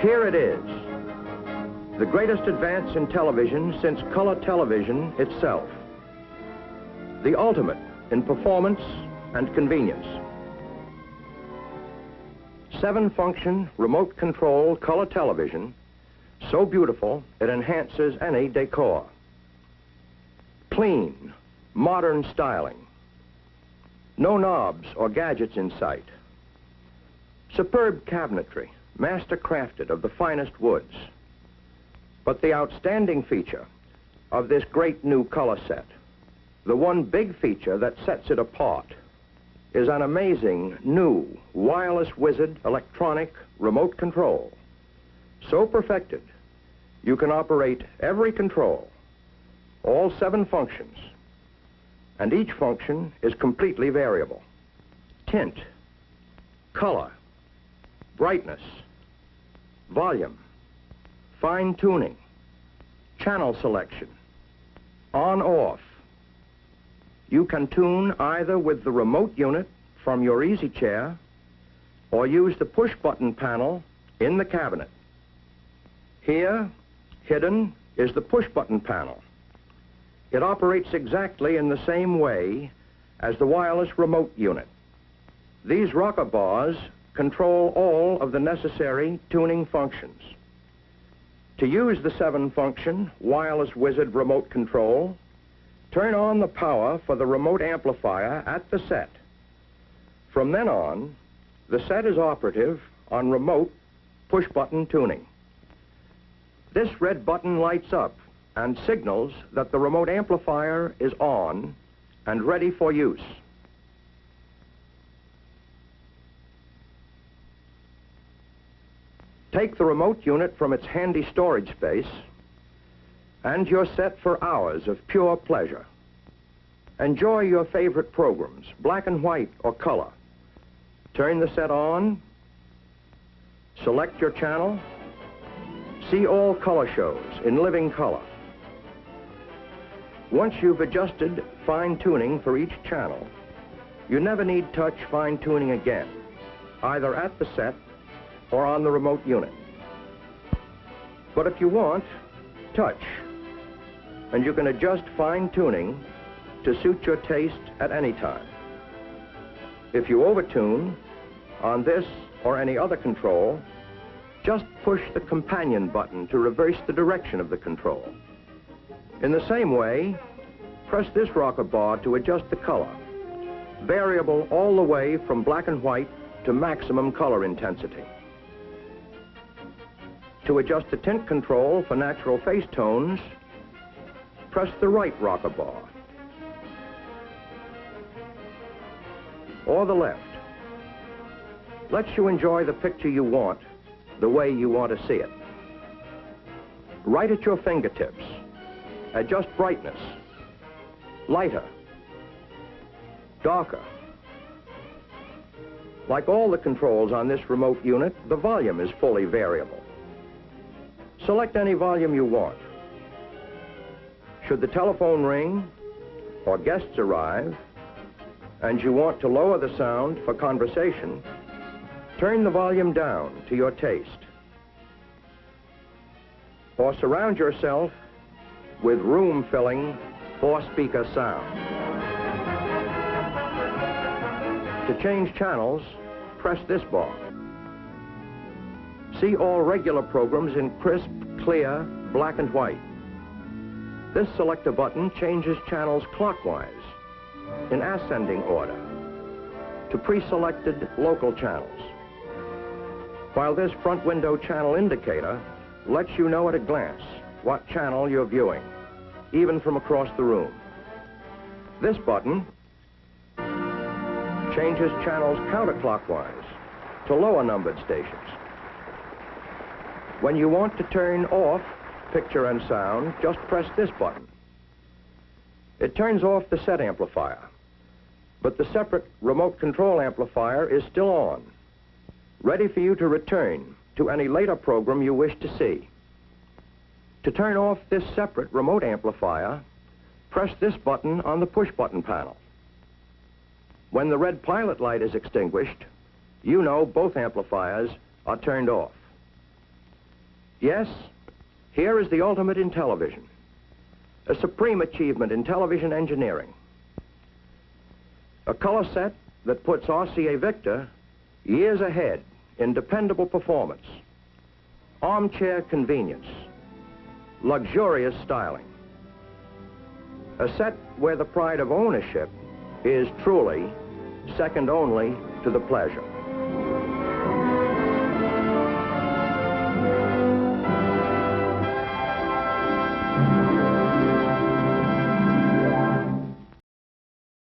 Here it is, the greatest advance in television since color television itself. The ultimate in performance and convenience. 7-function remote control color television, so beautiful it enhances any decor. Clean, modern styling. No knobs or gadgets in sight. Superb cabinetry, master crafted of the finest woods. But the outstanding feature of this great new color set, the one big feature that sets it apart, is an amazing new wireless wizard electronic remote control. So perfected, you can operate every control, all 7 functions, and each function is completely variable. Tint, color, brightness, volume, fine tuning, channel selection, on/off. You can tune either with the remote unit from your easy chair or use the push button panel in the cabinet. Here, hidden, is the push button panel. It operates exactly in the same way as the wireless remote unit. These rocker bars control all of the necessary tuning functions. To use the 7-function wireless wizard remote control, turn on the power for the remote amplifier at the set. From then on, the set is operative on remote push-button tuning. This red button lights up and signals that the remote amplifier is on and ready for use. Take the remote unit from its handy storage space, and you're set for hours of pure pleasure. Enjoy your favorite programs, black and white or color. Turn the set on, select your channel, see all color shows in living color. Once you've adjusted fine-tuning for each channel, you never need touch fine-tuning again, either at the set or on the remote unit. But if you want, touch, and you can adjust fine-tuning to suit your taste at any time. If you overtune on this or any other control, just push the companion button to reverse the direction of the control. In the same way, press this rocker bar to adjust the color, variable all the way from black and white to maximum color intensity. To adjust the tint control for natural face tones, press the right rocker bar, or the left. Lets you enjoy the picture you want, the way you want to see it. Right at your fingertips, adjust brightness, lighter, darker. Like all the controls on this remote unit, the volume is fully variable. Select any volume you want. Should the telephone ring or guests arrive and you want to lower the sound for conversation, turn the volume down to your taste. Or surround yourself with room-filling 4-speaker sound. To change channels, press this bar. See all regular programs in crisp, clear, black and white. This selector button changes channels clockwise, in ascending order, to pre-selected local channels. While this front window channel indicator lets you know at a glance what channel you're viewing, even from across the room. This button changes channels counterclockwise to lower numbered stations. When you want to turn off picture and sound, just press this button. It turns off the set amplifier, but the separate remote control amplifier is still on, ready for you to return to any later program you wish to see. To turn off this separate remote amplifier, press this button on the push button panel. When the red pilot light is extinguished, you know both amplifiers are turned off. Yes, here is the ultimate in television. A supreme achievement in television engineering. A color set that puts RCA Victor years ahead in dependable performance, armchair convenience, luxurious styling. A set where the pride of ownership is truly second only to the pleasure.